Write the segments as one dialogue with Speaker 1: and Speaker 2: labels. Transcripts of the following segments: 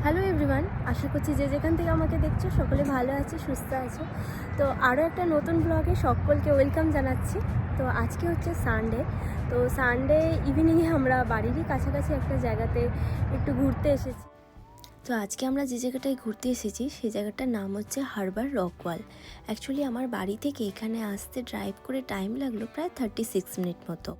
Speaker 1: Hello everyone, আশা করছি যে যেখান থেকে আমাকে দেখছো সকলে ভালো আছে, সুস্থ আছো। তো আরও একটা নতুন ব্লগে সকলকে ওয়েলকাম জানাচ্ছি। তো আজকে হচ্ছে সানডে। তো সানডে ইভিনিংয়ে আমরা বাড়িরই কাছাকাছি একটা জায়গাতে একটু ঘুরতে এসেছি। তো আজকে আমরা যে জায়গাটায় ঘুরতে এসেছি সেই জায়গাটার নাম হচ্ছে হারবার রকওয়াল। অ্যাকচুয়ালি আমার বাড়ি থেকে এখানে আসতে ড্রাইভ করে টাইম লাগলো প্রায় 36 মিনিট মতো।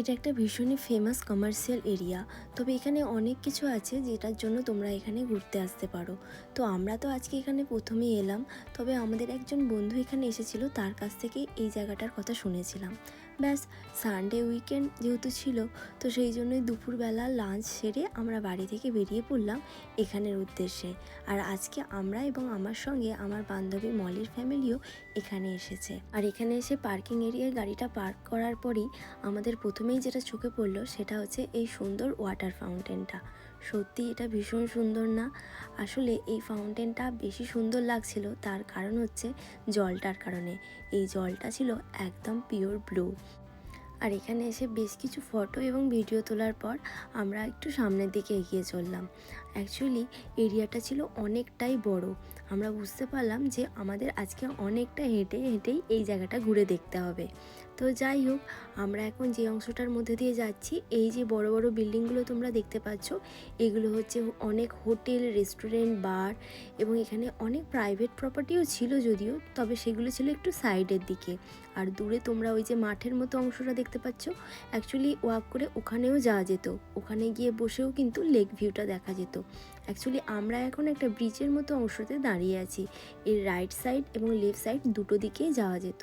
Speaker 1: এটা একটা ভীষণই ফেমাস কমার্শিয়াল এরিয়া, তবে এখানে অনেক কিছু আছে যেটার জন্য তোমরা এখানে ঘুরতে আসতে পারো। তো আমরা তো আজকে এখানে প্রথমেই এলাম, তবে আমাদের একজন বন্ধু এখানে এসেছিল, তার কাছ থেকে এই জায়গাটার কথা শুনেছিলাম। ব্যাস, সানডে উইকেন্ড যেহেতু ছিল, তো সেই জন্যই দুপুরবেলা লাঞ্চ সেরে আমরা বাড়ি থেকে বেরিয়ে পড়লাম এখানের উদ্দেশ্যে। আর আজকে আমরা এবং আমার সঙ্গে আমার বান্ধবী মলির ফ্যামিলিও এখানে এসেছে। আর এখানে এসে পার্কিং এরিয়ায় গাড়িটা পার্ক করার পরই আমাদের প্রথমেই যেটা চোখে পড়লো সেটা হচ্ছে এই সুন্দর ওয়াটার ফাউন্টেনটা। সত্যি এটা ভীষণ সুন্দর না? আসলে এই ফাউন্টেনটা বেশি সুন্দর লাগছিল, তার কারণ হচ্ছে জলটার কারণে। এই জলটা ছিল একদম পিওর ব্লু। আর এখানে এসে বেশ কিছু ফটো এবং ভিডিও তোলার পর আমরা একটু সামনের দিকে এগিয়ে চললাম। অ্যাকচুয়ালি এরিয়াটা ছিল অনেকটাই বড়। আমরা বুঝতে পারলাম যে আমাদের আজকে অনেকটা হেঁটেই এই জায়গাটা ঘুরে দেখতে হবে। তো যাই হোক, আমরা এখন যে অংশটার মধ্যে দিয়ে যাচ্ছি, এই যে বড় বড় বিল্ডিংগুলো তোমরা দেখতে পাচ্ছ, এগুলো হচ্ছে অনেক হোটেল, রেস্টুরেন্ট, বার এবং এখানে অনেক প্রাইভেট প্রপার্টিও ছিল যদিও, তবে সেগুলো ছিল একটু সাইডের দিকে। আর দূরে তোমরা ওই যে মাঠের মতো অংশটা দেখতে পাচ্ছ, অ্যাকচুয়ালি ওয়াক করে ওখানেও যাওয়া যেত। ওখানে গিয়ে বসেও কিন্তু লেক ভিউটা দেখা যেত। অ্যাকচুয়ালি আমরা এখন একটা ব্রিজের মতো অংশতে দাঁড়িয়ে আছি। এর রাইট সাইড এবং লেফট সাইড দুটো দিকেই যাওয়া যেত,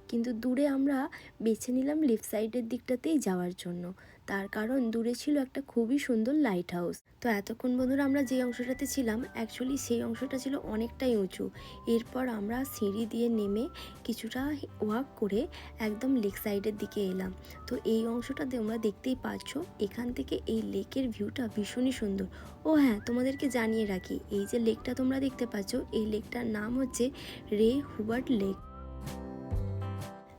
Speaker 1: কিন্তু দূরে আমরা বেছে নিলাম লেফট সাইডের দিকটাতেই যাওয়ার জন্য। তার কারণ দূরে ছিল একটা খুবই সুন্দর লাইট হাউস। তো এতক্ষণ বন্ধুরা আমরা যে অংশটাতে ছিলাম, অ্যাকচুয়ালি সেই অংশটা ছিল অনেকটাই উঁচু। এরপর আমরা সিঁড়ি দিয়ে নেমে কিছুটা ওয়াক করে একদম লেক সাইডের দিকে এলাম। তো এই অংশটা তোমরা দেখতেই পাচ্ছ, এখান থেকে এই লেকের ভিউটা ভীষণই সুন্দর। ও হ্যাঁ, তোমাদেরকে জানিয়ে রাখি, এই যে লেকটা তোমরা দেখতে পাচ্ছ, এই লেকটার নাম হচ্ছে রে হুবার্ট লেক।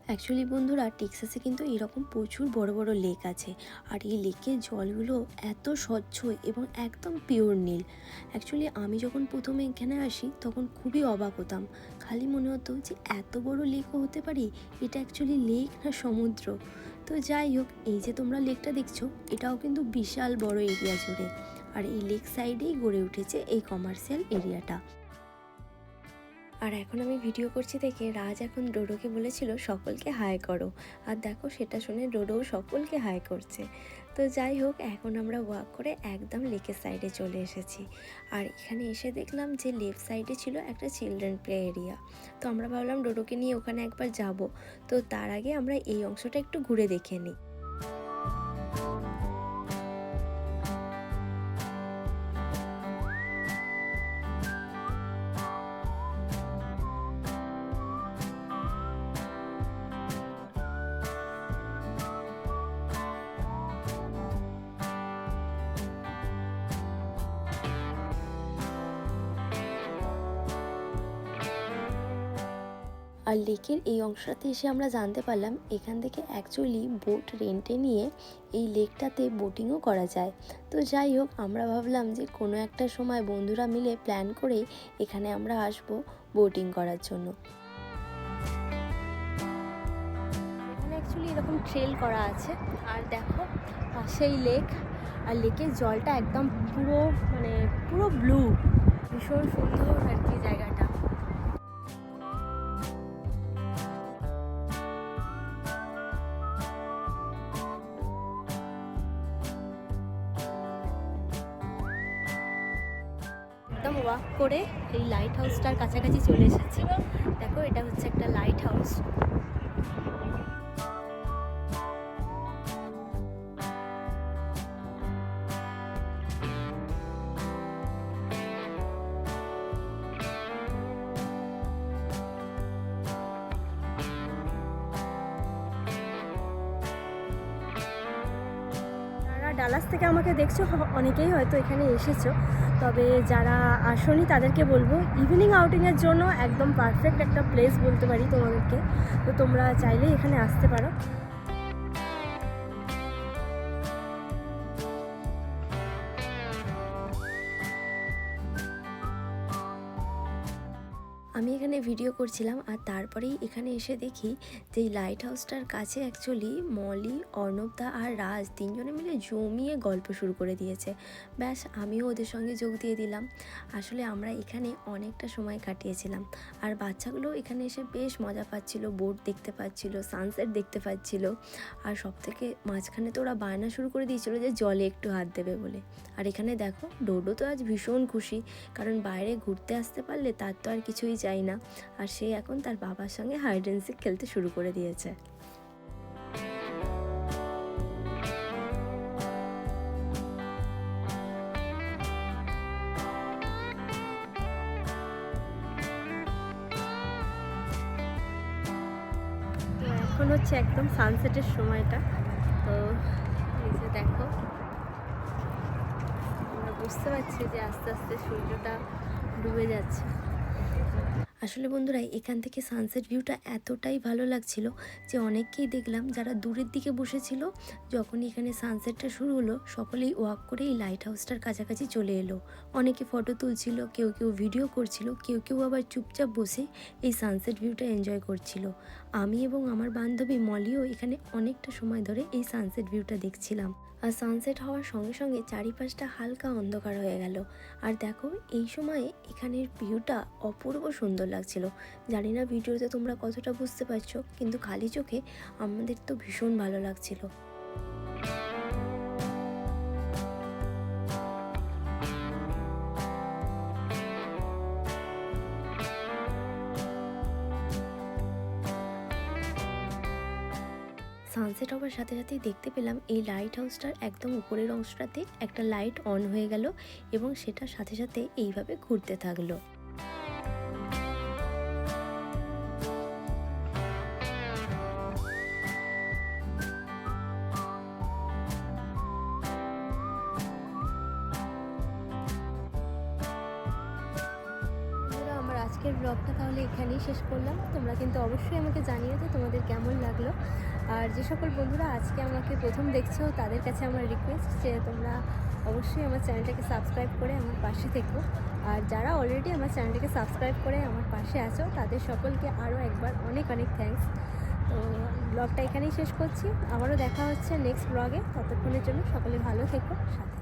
Speaker 1: অ্যাকচুয়ালি বন্ধুরা, টেক্সাসে কিন্তু এরকম প্রচুর বড় বড় লেক আছে, আর এই লেকের জলগুলো এত স্বচ্ছ এবং একদম পিওর নীল। অ্যাকচুয়ালি আমি যখন প্রথমে এখানে আসি তখন খুবই অবাক হতাম। খালি মনে হতো যে এত বড় লেকও হতে পারি, এটা অ্যাকচুয়ালি লেক না সমুদ্র। তো যাই হোক, এই যে তোমরা লেকটা দেখছো, এটাও কিন্তু বিশাল বড় এরিয়া জুড়ে। আর এই লেক সাইডেই গড়ে উঠেছে এই কমার্শিয়াল এরিয়াটা। আর এখন আমি ভিডিও করছি দেখে রাজ এখন ডোডোকে বলেছিল সকলকে হাই করো, আর দেখো সেটা শুনে ডোডোও সকলকে হাই করছে। তো যাই হোক, এখন আমরা ওয়াক করে একদম লেকের সাইডে চলে এসেছি। আর এখানে এসে দেখলাম যে লেফট সাইডে ছিল একটা চিলড্রেন প্লে এরিয়া। তো আমরা ভাবলাম ডোডোকে নিয়ে ওখানে একবার যাব। তো তার আগে আমরা এই অংশটা একটু ঘুরে দেখে নিই। আর লেকের এই অংশটাতে এসে আমরা জানতে পারলাম এখান থেকে অ্যাকচুয়ালি বোট রেন্টে নিয়ে এই লেকটাতে বোটিংও করা যায়। তো যাই হোক, আমরা ভাবলাম যে কোনো একটা সময় বন্ধুরা মিলে প্ল্যান করে এখানে আমরা আসবো বোটিং করার জন্য। এখানে অ্যাকচুয়ালি এরকম ট্রেল করা আছে, আর দেখো পাশেই লেক, আর লেকের জলটা একদম পুরো ব্লু, ভীষণ সুন্দর আর কি জায়গাটা। একদম ওয়াক করে এই লাইট হাউসটার কাছাকাছি চলে এসেছি। দেখো, এটা হচ্ছে একটা লাইট হাউস। ডালাস থেকে আমাকে দেখছো, অনেকেই হয়তো এখানে এসেছো, তবে যারা আসোনি তাদেরকে বলবো ইভিনিং আউটিংয়ের জন্য একদম পারফেক্ট একটা প্লেস বলতে পারি তোমাদেরকে। তো তোমরা চাইলে এখানে আসতে পারো। আমি এখানে ভিডিও করছিলাম আর তারপরেই এখানে এসে দেখি যে এই লাইট হাউসটার কাছে অ্যাকচুয়ালি মলি, অর্ণবদা আর রাজ তিনজনে মিলে জমিয়ে গল্প শুরু করে দিয়েছে। ব্যাস আমিও ওদের সঙ্গে যোগ দিয়ে দিলাম। আসলে আমরা এখানে অনেকটা সময় কাটিয়েছিলাম আর বাচ্চাগুলো এখানে এসে বেশ মজা পাচ্ছিল, বোট দেখতে পাচ্ছিল, সানসেট দেখতে পাচ্ছিল। আর সব থেকে মাঝখানে তো ওরা বায়না শুরু করে দিয়েছিল যে জলে একটু হাত দেবে বলে। আর এখানে দেখো ডোডো তো আজ ভীষণ খুশি, কারণ বাইরে ঘুরতে আসতে পারলে তার তো আর কিছুই চাই না। আর সে এখন তার বাবার সঙ্গে হাইড অ্যান্ড সিক খেলতে শুরু করে দিয়েছে। তো এখন হচ্ছে একদম সানসেটের সময়টা। তো এই যে দেখো, আমরা বুঝতে পারছি যে আস্তে আস্তে সূর্যটা ডুবে যাচ্ছে। আসলে বন্ধুরা এখান থেকে সানসেট ভিউটা এতটাই ভালো লাগছিল যে অনেককেই দেখলাম যারা দূরের দিকে বসেছিল, যখনই এখানে সানসেটটা শুরু হলো সকলেই ওয়াক করে এই লাইট হাউসটার কাছাকাছি চলে এলো। অনেকে ফটো তুলছিল, কেউ কেউ ভিডিও করছিল, কেউ কেউ আবার চুপচাপ বসে এই সানসেট ভিউটা এনজয় করছিল। আমি এবং আমার বান্ধবী মলিও এখানে অনেকটা সময় ধরে এই সানসেট ভিউটা দেখছিলাম। আর সানসেট হওয়ার সঙ্গে সঙ্গে চারিপাশটা হালকা অন্ধকার হয়ে গেল। আর দেখো এই সময়ে এখানের ভিউটা অপূর্ব সুন্দর লাগছিল। জানি না ভিডিওতে তোমরা কতটা বুঝতে পারছো, কিন্তু খালি চোখে আমাদের তো ভীষণ ভালো লাগছিল। সানসেট হওয়ার সাথে সাথেই দেখতে পেলাম এই লাইট হাউসটার একদম উপরের অংশটাতে একটা লাইট অন হয়ে গেল এবং সেটার সাথে সাথে এইভাবে ঘুরতে থাকলো। আমার আজকের ব্লগটা তাহলে এখানেই শেষ করলাম। তোমরা কিন্তু অবশ্যই আমাকে জানিও যে তোমাদের কেমন লাগলো। আর যে সকল বন্ধুরা আজকে আমাকে প্রথম দেখছো তাদের কাছে আমার রিকোয়েস্ট যে তোমরা অবশ্যই আমার চ্যানেলটাকে সাবস্ক্রাইব করে আমার পাশে থেকো। আর যারা অলরেডি আমার চ্যানেলটাকে সাবস্ক্রাইব করে আমার পাশে আছো তাদের সকলকে আরও একবার অনেক অনেক থ্যাঙ্কস। তো ব্লগটা এখানেই শেষ করছি, আবারও দেখা হচ্ছে নেক্সট ব্লগে। ততক্ষণের জন্য সকলে ভালো থেকো, সাথে